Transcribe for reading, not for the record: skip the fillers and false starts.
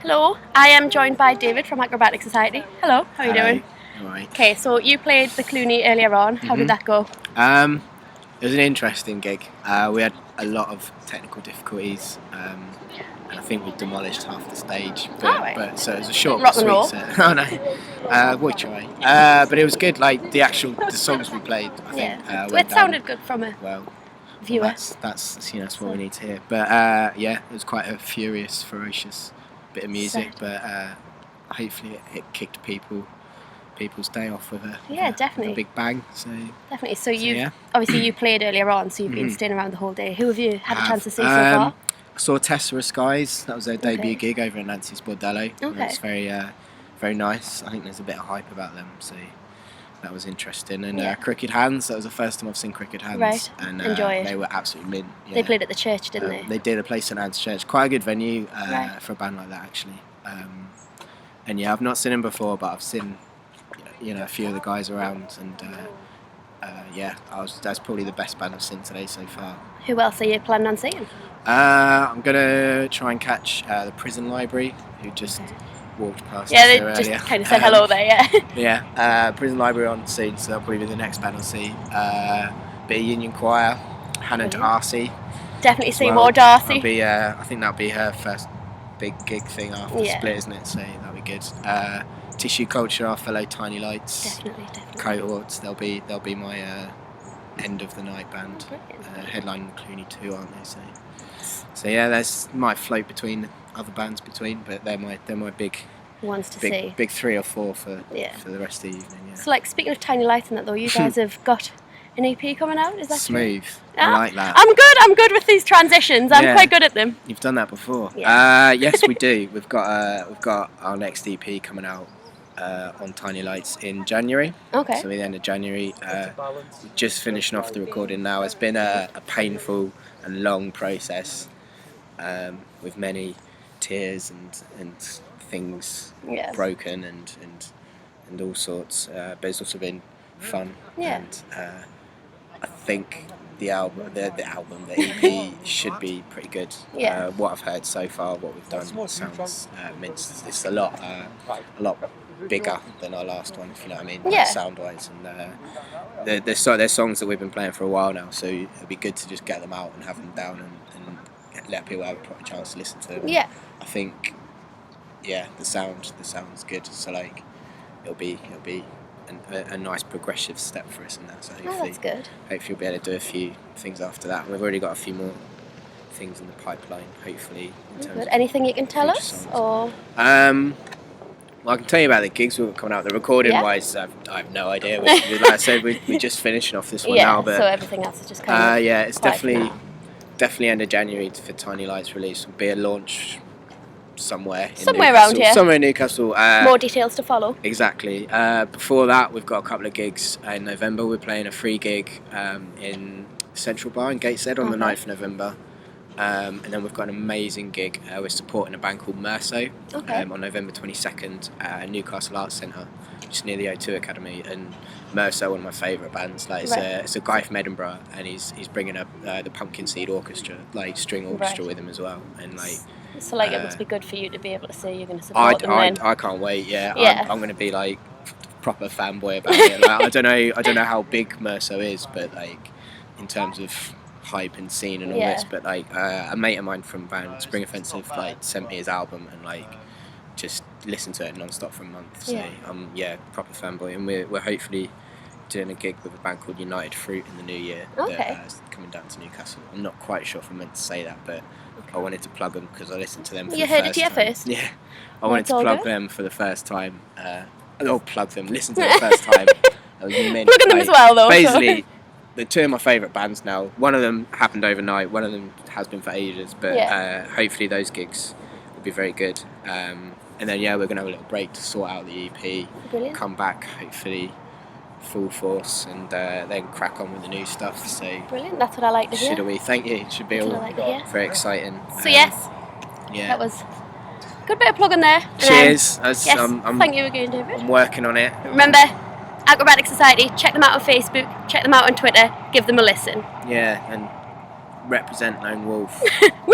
Hello, I am joined by David from Acrobatic Society. Hello, how are you doing? All right. Okay, so you played the Clooney earlier on. How did that go? It was an interesting gig. We had a lot of technical difficulties, and I think we demolished half the stage. But so it was a short, Rock but and roll. sweet set. Oh no, we try. But it was good. Like the songs we played, I think went It down sounded good from a well. viewer. That's what we need to hear. But yeah, it was quite a furious, ferocious bit of music. Sick. But hopefully it kicked people's day off with a Definitely. with a big bang. So Definitely. So yeah. obviously you played earlier on, so you've been staying around the whole day. Who have you had a chance to see so far? I saw Tessa Skies. That was their debut Okay. gig over at Nancy's Bordello. Okay. It's very nice. I think there's a bit of hype about them, so that was interesting. And Crooked Hands. That was the first time I've seen Crooked Hands. Right. And Enjoy it. they were absolutely mint. Yeah. They played at the church, didn't they? They did a place St Anne's Church. Quite a good venue Right. for a band like that, actually. And yeah, I've not seen them before, but I've seen a few of the guys around, and that's probably the best band I've seen today so far. Who else are you planning on seeing? I'm gonna try and catch the Prison Library, who just walked past Yeah, us they there just earlier. kind of said hello there, yeah. Yeah, Prison Library on scene, so that'll probably be the next band I'll see. Bit of Union Choir, Hannah Darcy. Definitely see well. more Darcy. I think that'll be her first big gig thing after Yeah. Split, isn't it? So that'll be good. Tissue Culture, our fellow Tiny Lights. Definitely. Cohorts, they'll be my end of the night band. Brilliant. Headline Clooney 2, aren't they? So yeah, there's might float between other bands but they're my big Ones to see. big 3 or 4 for the rest of the evening. Yeah. So, like, speaking of Tiny Lights and that, though, you guys have got an EP coming out. Is that Smooth. true? I like that. I'm good with these transitions. I'm quite good at them. You've done that before. Yeah. Yes, we do. We've got our next EP coming out on Tiny Lights in January. Okay. So at the end of January, we're just finishing off the recording now. It's been a painful and long process with many tears and things broken and all sorts. But it's also been fun. Yeah. And I think the EP should be pretty good. Yeah. What I've heard so far, what we've done, sounds minced. It's a lot bigger than our last one, if you know what I mean, Yeah. sound wise. And there's songs that we've been playing for a while now, so it'd be good to just get them out and have them down and let people have a proper chance to listen to them. Yeah. I think the sound's good, so like it'll be a nice progressive step for us in that. So That's good. hopefully we'll be able to do a few things after that. We've already got a few more things in the pipeline, hopefully. In terms Good. of Anything you can tell future us? songs. Or Well, I can tell you about the gigs we've got coming out. The recording wise, I have no idea. Like I said, we're just finishing off this one now. But so everything else is just kind of it's quiet for definitely end of January for Tiny Lights release. Will be a launch somewhere in Somewhere Newcastle. around here. Somewhere in Newcastle. more details to follow. Exactly. Before that, we've got a couple of gigs in November. We're playing a free gig in Central Bar in Gateshead on the 9th of November. And then we've got an amazing gig. We're supporting a band called Merso on November 22nd at Newcastle Arts Centre, just near the O2 Academy. And Merso, one of my favourite bands. Like it's a guy from Edinburgh, and he's bringing up the Pumpkin Seed Orchestra, like string orchestra, with him as well. And like. So it must be good for you to be able to say you're going to support them then. I can't wait. Yeah. I'm going to be like proper fanboy about it. Like, I don't know how big Merso is, but like in terms of hype and scene and all this. But like a mate of mine from band Spring Offensive like sent me his album and like just listened to it non-stop for a month. So I'm proper fanboy, and we're hopefully doing a gig with a band called United Fruit in the new year. That's coming down to Newcastle. I'm not quite sure if I'm meant to say that, but I wanted to plug them because I listened to them for the first time. You heard it here first? Yeah. I wanted to plug them for the first time. Listen to them the first time. Plugging them as well, though. Basically, they're two of my favourite bands now. One of them happened overnight, one of them has been for ages, but hopefully those gigs will be very good. And then, we're going to have a little break to sort out the EP. Brilliant. Come back, hopefully, full force, and then crack on with the new stuff. So brilliant, that's what I like to hear. Should we? Thank you. It should be all very exciting. So that was a good bit of plugging there. Cheers. Thank you again, David. I'm working on it. Remember, Acrobatic Society, check them out on Facebook, check them out on Twitter, give them a listen. Yeah, and represent Lone Wolf. Woo!